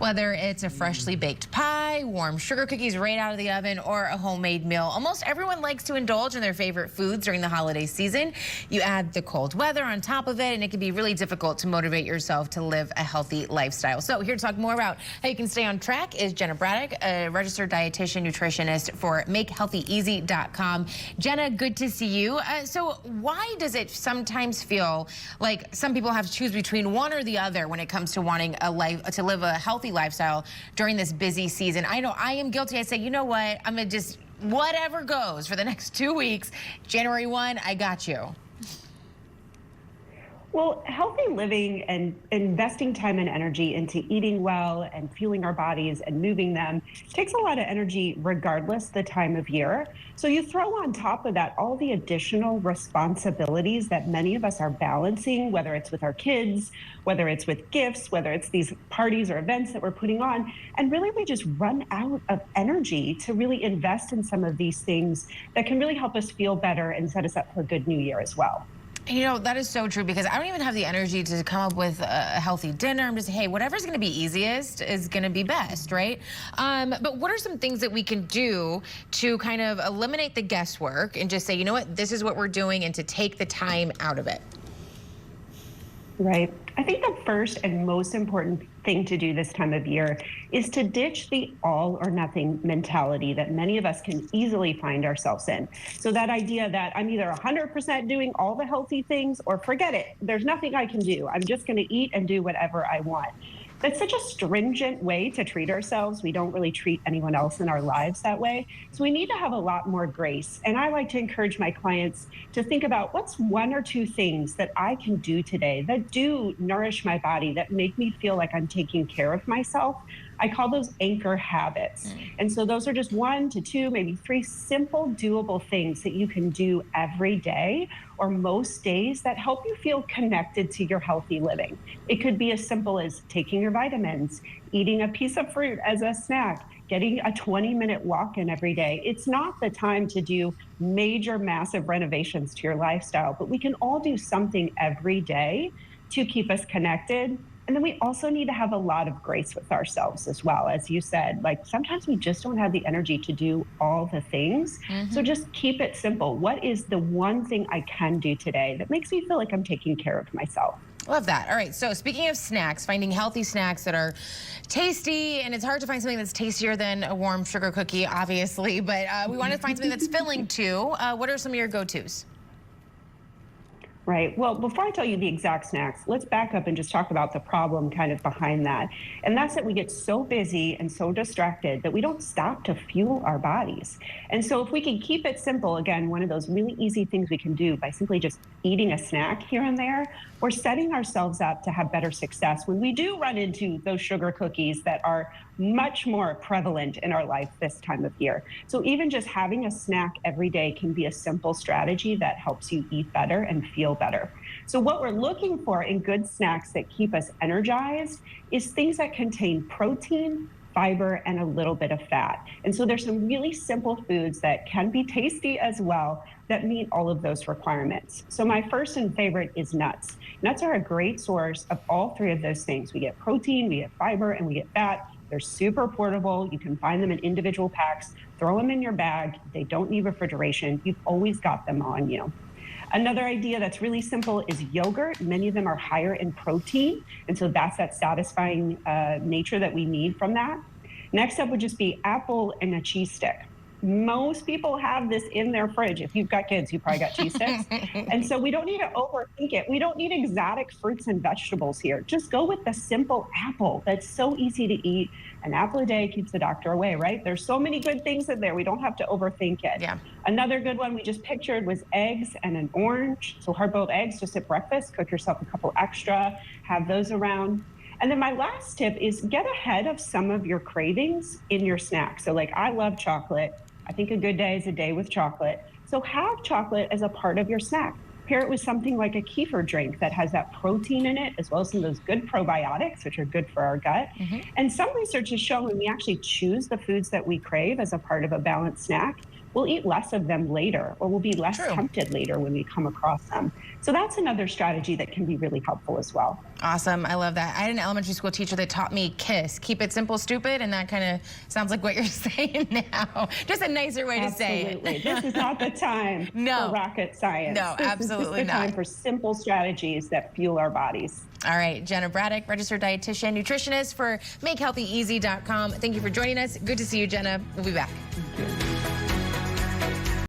Whether it's a freshly baked pie, warm sugar cookies right out of the oven, or a homemade meal, almost everyone likes to indulge in their favorite foods during the holiday season. You add the cold weather on top of it, and it can be really difficult to motivate yourself to live a healthy lifestyle. So here to talk more about how you can stay on track is Jenna Braddock, a registered dietitian nutritionist for MakeHealthyEasy.com. Jenna, good to see you. So why does it sometimes feel like some people have to choose between one or the other when it comes to wanting to live a healthy lifestyle during this busy season? I know I am guilty. I say, you know what? I'm gonna just whatever goes for the next 2 weeks. January 1, I got you. Well, healthy living and investing time and energy into eating well and fueling our bodies and moving them takes a lot of energy regardless the time of year. So you throw on top of that all the additional responsibilities that many of us are balancing, whether it's with our kids, whether it's with gifts, whether it's these parties or events that we're putting on. And really, we just run out of energy to really invest in some of these things that can really help us feel better and set us up for a good new year as well. You know, that is so true, because I don't even have the energy to come up with a healthy dinner. I'm just, hey, whatever's going to be easiest is going to be best, right? But what are some things that we can do to kind of eliminate the guesswork and just say, you know what, this is what we're doing, and to take the time out of it? Right. I think the first and most important thing to do this time of year is to ditch the all or nothing mentality that many of us can easily find ourselves in. So that idea that I'm either 100% doing all the healthy things or forget it, there's nothing I can do. I'm just going to eat and do whatever I want. That's such a stringent way to treat ourselves. We don't really treat anyone else in our lives that way. So we need to have a lot more grace. And I like to encourage my clients to think about what's one or two things that I can do today that do nourish my body, that make me feel like I'm taking care of myself. I call those anchor habits. And so those are just 1 to 2, maybe 3 simple, doable things that you can do every day or most days that help you feel connected to your healthy living. It could be as simple as taking your vitamins, eating a piece of fruit as a snack, getting a 20-minute walk in every day. It's not the time to do major, massive renovations to your lifestyle, but we can all do something every day to keep us connected. And then we also need to have a lot of grace with ourselves as well. As you said, like sometimes we just don't have the energy to do all the things. So just keep it simple. What is the one thing I can do today that makes me feel like I'm taking care of myself? Love that. All right, so speaking of snacks, finding healthy snacks that are tasty, and it's hard to find something that's tastier than a warm sugar cookie, obviously, but we want to find something that's filling too. What are some of your go-tos? Right. Well, before I tell you the exact snacks, let's back up and just talk about the problem kind of behind that. And that's that we get so busy and so distracted that we don't stop to fuel our bodies. And so if we can keep it simple, again, one of those really easy things we can do by simply just eating a snack here and there, we're setting ourselves up to have better success when we do run into those sugar cookies that are much more prevalent in our life this time of year. So even just having a snack every day can be a simple strategy that helps you eat better and feel better. So what we're looking for in good snacks that keep us energized is things that contain protein, fiber, and a little bit of fat. And so there's some really simple foods that can be tasty as well that meet all of those requirements. So my first and favorite is nuts. Nuts are a great source of all 3 of those things. We get protein, we get fiber, and we get fat. They're super portable. You can find them in individual packs. Throw them in your bag. They don't need refrigeration. You've always got them on you. Another idea that's really simple is yogurt. Many of them are higher in protein, and so that's that satisfying nature that we need from that. Next up would just be apple and a cheese stick. Most people have this in their fridge. If you've got kids, you probably got cheese sticks. And so we don't need to overthink it. We don't need exotic fruits and vegetables here. Just go with the simple apple. That's so easy to eat. An apple a day keeps the doctor away, right? There's so many good things in there. We don't have to overthink it. Yeah. Another good one we just pictured was eggs and an orange. So hard-boiled eggs just at breakfast. Cook yourself a couple extra. Have those around. And then my last tip is get ahead of some of your cravings in your snacks. So like I love chocolate. I think a good day is a day with chocolate. So have chocolate as a part of your snack. Pair it with something like a kefir drink that has that protein in it, as well as some of those good probiotics, which are good for our gut. And some research has shown when we actually choose the foods that we crave as a part of a balanced snack, we'll eat less of them later, or we'll be less tempted later when we come across them. So that's another strategy that can be really helpful as well. Awesome. I love that. I had an elementary school teacher that taught me KISS. Keep it simple, stupid. And that kind of sounds like what you're saying now. Just a nicer way to say it. Absolutely. This is not the time No. for rocket science. No, absolutely This is the not. time for simple strategies that fuel our bodies. All right. Jenna Braddock, registered dietitian, nutritionist for MakeHealthyEasy.com. Thank you for joining us. Good to see you, Jenna. We'll be back. Thank you.